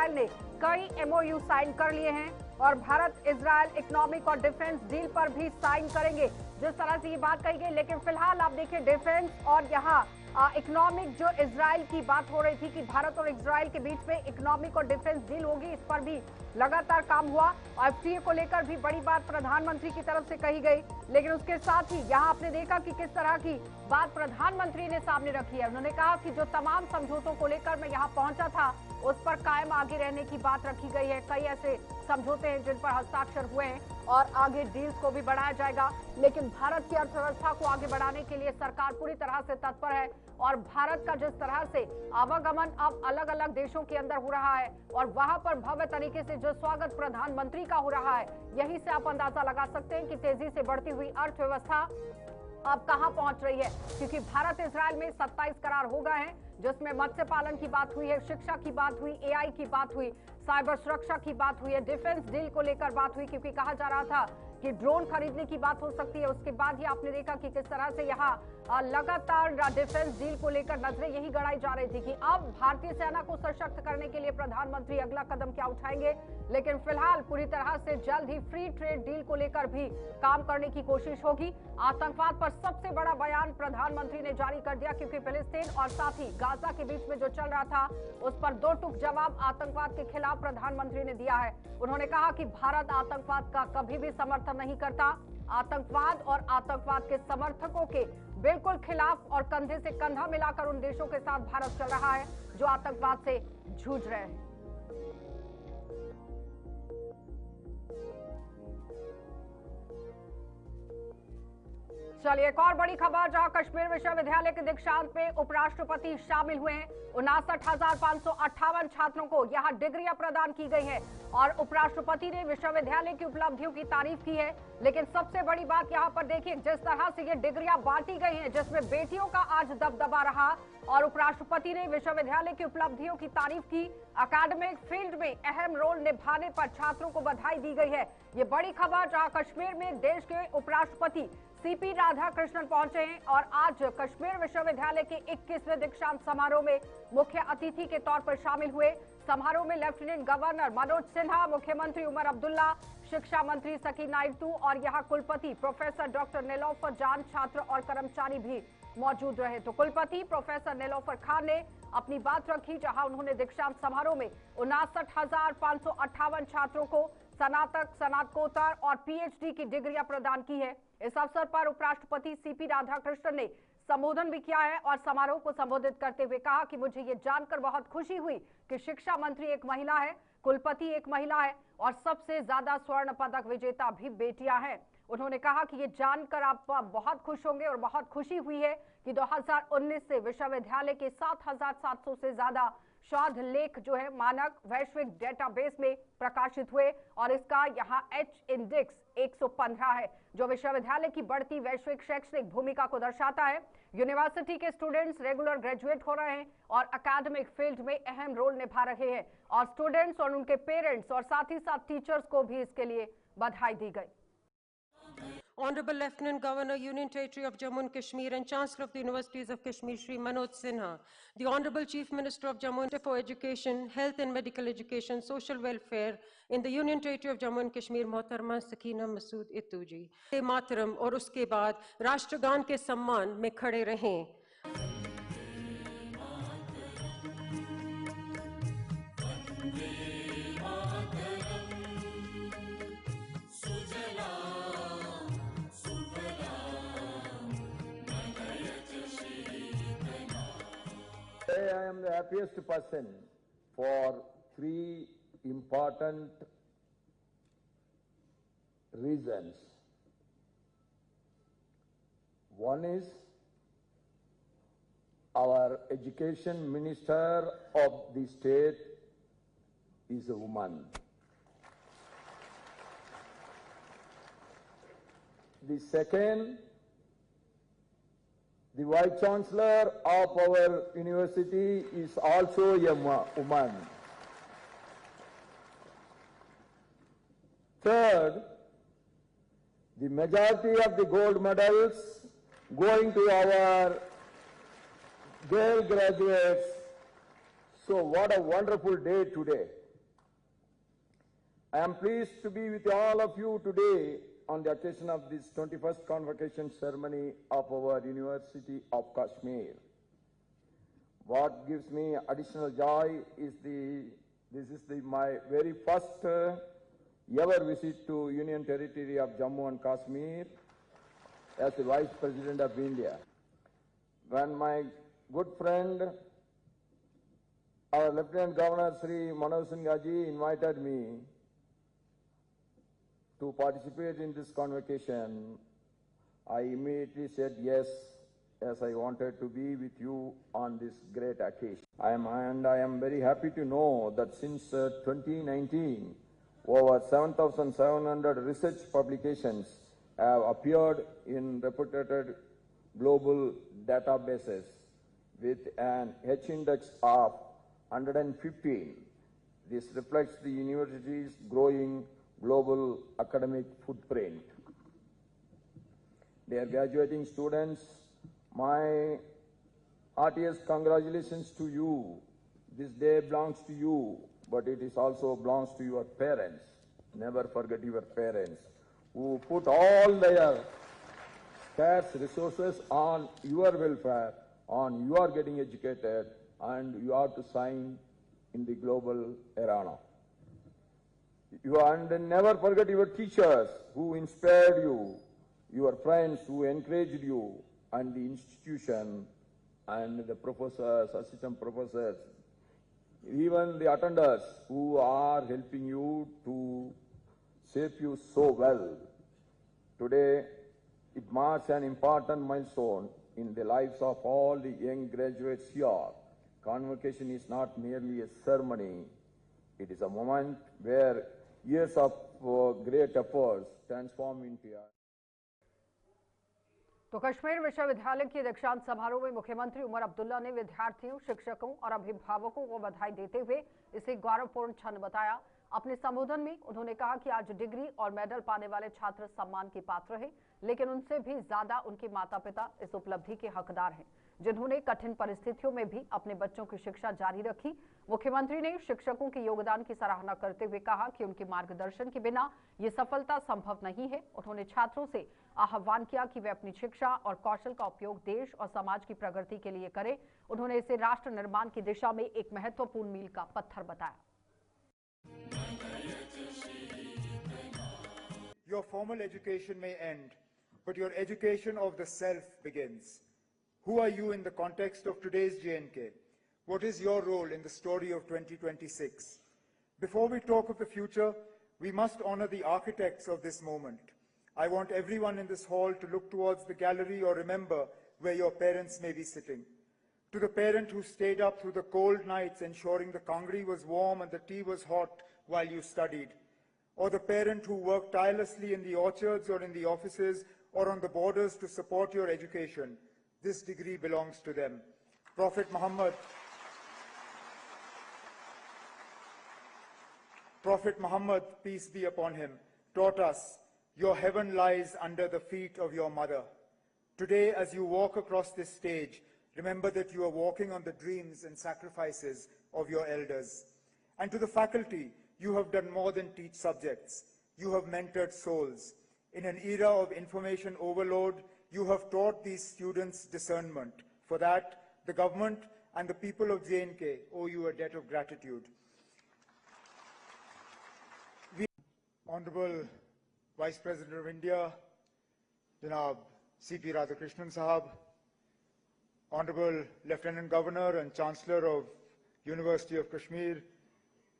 Israel ने कई MOU sign कर लिए हैं और भारत इजराइल इकोनॉमिक और डिफेंस डील पर भी साइन करेंगे, जिस तरह से ये बात कही गई। लेकिन फिलहाल आप देखिए डिफेंस और यहाँ इकोनॉमिक जो इजराइल की बात हो रही थी कि भारत और इजराइल के बीच में इकोनॉमिक और डिफेंस डील होगी, इस पर भी लगातार काम हुआ और एफटीए को लेकर भी बड़ी बात प्रधानमंत्री की तरफ से कही गई। लेकिन उसके साथ ही यहाँ आपने देखा कि किस तरह की बात प्रधानमंत्री ने सामने रखी है। उन्होंने कहा कि जो तमाम समझौतों को लेकर मैं यहाँ पहुंचा था उस पर कायम आगे रहने की बात रखी गई है। कई ऐसे समझौते हैं जिन पर हस्ताक्षर हुए हैं और आगे डील्स को भी बढ़ाया जाएगा। लेकिन भारत की अर्थव्यवस्था को आगे बढ़ाने के लिए सरकार पूरी तरह से तत्पर है और भारत का जिस तरह से आवागमन अब अलग अलग देशों के अंदर हो रहा है और वहां पर भव्य तरीके से जो स्वागत प्रधानमंत्री का हो रहा है, यही से आप अंदाजा लगा सकते हैं कि तेजी से बढ़ती हुई अर्थव्यवस्था अब कहां पहुंच रही है। क्योंकि भारत इजराइल में 27 करार हो गए हैं, जिसमें मत्स्य पालन की बात हुई है, शिक्षा की बात हुई, एआई की बात हुई, साइबर सुरक्षा की बात हुई है, डिफेंस डील को लेकर बात हुई, क्योंकि कहा जा रहा था कि ड्रोन खरीदने की बात हो सकती है। उसके बाद ही आपने देखा कि किस तरह से यहाँ लगातार डिफेंस डील को लेकर नजरें यही गड़ाई जा रही थी कि अब भारतीय सेना को सशक्त करने के लिए प्रधानमंत्री अगला कदम क्या उठाएंगे। लेकिन फिलहाल पूरी तरह से जल्द ही फ्री ट्रेड डील को लेकर भी काम करने की कोशिश होगी। आतंकवाद पर सबसे बड़ा बयान प्रधानमंत्री ने जारी कर दिया, क्योंकि फिलिस्तीन और साथ ही गाजा के बीच में जो चल रहा था उस पर दो टूक जवाब आतंकवाद के खिलाफ प्रधानमंत्री ने दिया है। उन्होंने कहा कि भारत आतंकवाद का कभी भी समर्थन नहीं करता, आतंकवाद और आतंकवाद के समर्थकों के बिल्कुल खिलाफ और कंधे से कंधा मिलाकर उन देशों के साथ भारत चल रहा है जो आतंकवाद से जूझ रहे हैं। चलिए एक और बड़ी खबर, जहां कश्मीर विश्वविद्यालय के दीक्षांत में उपराष्ट्रपति शामिल हुए हैं। 59,558 छात्रों को यहां डिग्रियां प्रदान की गई हैं और उपराष्ट्रपति ने विश्वविद्यालय की उपलब्धियों की तारीफ की है। लेकिन सबसे बड़ी बात यहां पर देखिए, जिस तरह से ये डिग्रियां बांटी गई हैं, जिसमें बेटियों का आज दबदबा रहा और उपराष्ट्रपति ने विश्वविद्यालय की उपलब्धियों की तारीफ की। अकादमिक फील्ड में अहम रोल निभाने पर छात्रों को बधाई दी गई है। ये बड़ी खबर, जहां कश्मीर में देश के उपराष्ट्रपति सीपी राधाकृष्णन पहुंचे हैं और आज कश्मीर विश्वविद्यालय के 21वें दीक्षांत समारोह में मुख्य अतिथि के तौर पर शामिल हुए। समारोह में लेफ्टिनेंट गवर्नर मनोज सिन्हा, मुख्यमंत्री उमर अब्दुल्ला, शिक्षा मंत्री सकी नायडू और यहाँ कुलपति प्रोफेसर डॉक्टर निलोफर जान, छात्र और कर्मचारी भी मौजूद रहे। तो कुलपति प्रोफेसर निलोफर खान ने अपनी बात रखी, जहां उन्होंने दीक्षांत समारोह में 59,558 छात्रों को स्नातक, स्नातकोत्तर और पीएचडी की डिग्रियां प्रदान की है। इस अवसर पर उपराष्ट्रपति सीपी राधाकृष्णन ने संबोधन भी किया है और समारोह को संबोधित करते हुए कहा कि मुझे ये जानकर बहुत खुशी हुई कि शिक्षा मंत्री एक महिला है, कुलपति एक महिला है और सबसे ज्यादा स्वर्ण पदक विजेता भी बेटियां हैं। उन्होंने कहा कि ये जानकर आप बहुत खुश होंगे और बहुत खुशी हुई है कि 2019 से विश्वविद्यालय के 7,700 से ज्यादा शोध लेख जो है मानक वैश्विक डेटाबेस में प्रकाशित हुए और इसका यहाँ एच इंडेक्स 115 है, जो विश्वविद्यालय की बढ़ती वैश्विक शैक्षणिक भूमिका को दर्शाता है। यूनिवर्सिटी के स्टूडेंट्स रेगुलर ग्रेजुएट हो रहे हैं और एकेडमिक फील्ड में अहम रोल निभा रहे हैं और स्टूडेंट्स और उनके पेरेंट्स और साथ ही साथ टीचर्स को भी इसके लिए बधाई दी गई। Honorable Lieutenant Governor, Union Territory of Jammu and Kashmir and Chancellor of the Universities of Kashmir, Shri Manoj Sinha, the Honorable Chief Minister of Jammu and for Education, Health and Medical Education, Social Welfare in the Union Territory of Jammu and Kashmir, Mohtarama Sakina Masood Ittu ji, मातरम और उसके बाद राष्ट्रगान के सम्मान में खड़े रहें। I am the happiest person for three important reasons. One is our education minister of the state is a woman. The second, the Vice Chancellor of our university is also a woman. Third, the majority of the gold medals going to our girl graduates. So what a wonderful day today. I am pleased to be with all of you today on the occasion of this 21st convocation ceremony of our University of Kashmir. What gives me additional joy is my very first ever visit to Union Territory of Jammu and Kashmir as the Vice President of India. When my good friend, our Lieutenant Governor Sri Manoj Sinha ji invited me to participate in this convocation, I immediately said yes, as I wanted to be with you on this great occasion. I am very happy to know that since 2019, over 7,700 research publications have appeared in reputed global databases with an H-index of 115. This reflects the university's growing global academic footprint. Dear graduating students, my heartiest congratulations to you. This day belongs to you, but it is also belongs to your parents. Never forget your parents, who put all their scarce resources on your welfare, on your getting educated, and you have to shine in the global arena. And never forget your teachers who inspired you, your friends who encouraged you, and the institution, and the professors, assistant professors, even the attenders who are helping you to shape you so well. Today, it marks an important milestone in the lives of all the young graduates here. Convocation is not merely a ceremony. It is a moment where years of great efforts transform into a... तो कश्मीर विश्वविद्यालय के दीक्षांत समारोह में मुख्यमंत्री उमर अब्दुल्ला ने विद्यार्थियों, शिक्षकों और अभिभावकों को बधाई देते हुए इसे गौरवपूर्ण क्षण बताया। अपने संबोधन में उन्होंने कहा कि आज डिग्री और मेडल पाने वाले छात्र सम्मान के पात्र हैं, लेकिन उनसे भी ज्यादा उनके माता-पिता इस उपलब्धि के हकदार हैं, जिन्होंने कठिन परिस्थितियों में भी अपने बच्चों की शिक्षा जारी रखी। मुख्यमंत्री ने शिक्षकों के योगदान की सराहना करते हुए कहा कि उनके मार्गदर्शन के बिना ये सफलता संभव नहीं है। उन्होंने छात्रों से आह्वान किया कि वे अपनी शिक्षा और कौशल का उपयोग देश और समाज की प्रगति के लिए करें। उन्होंने इसे राष्ट्र निर्माण की दिशा में एक महत्वपूर्ण मील का पत्थर बताया। Your formal education may end, but your education of the self begins. Who are you in the context of today's JNK? What is your role in the story of 2026? Before we talk of the future, we must honor the architects of this moment. I want everyone in this hall to look towards the gallery or remember where your parents may be sitting. To the parent who stayed up through the cold nights ensuring the kangri was warm and the tea was hot while you studied, or the parent who worked tirelessly in the orchards or in the offices or on the borders to support your education, this degree belongs to them. Prophet Muhammad, peace be upon him, taught us, your heaven lies under the feet of your mother. Today, as you walk across this stage, remember that you are walking on the dreams and sacrifices of your elders. And to the faculty, you have done more than teach subjects. You have mentored souls. In an era of information overload, you have taught these students discernment. For that, the government and the people of JNK owe you a debt of gratitude. Honorable Vice President of India, Janab C.P. Radhakrishnan Sahab, Honorable Lieutenant Governor and Chancellor of University of Kashmir,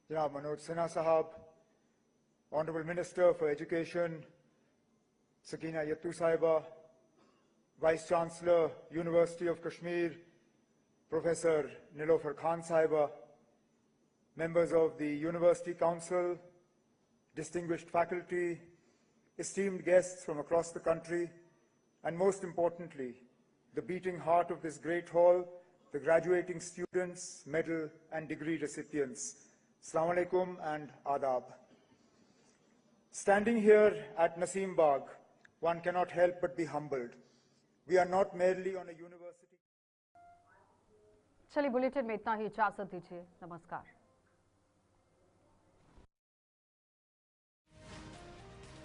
Janab Manoj Sinha Sahab, Honorable Minister for Education, Sakina Yattu Sahiba, Vice Chancellor, University of Kashmir, Professor Nilofer Khan Sahiba, members of the University Council, distinguished faculty, esteemed guests from across the country, and most importantly, the beating heart of this great hall, the graduating students, medal and degree recipients. Assalamu alaikum and adab. Standing here at Naseem Bagh, one cannot help but be humbled. We are not merely on a university. चलिए bulletin में इतना ही, इजाजत दीजिए। नमस्कार।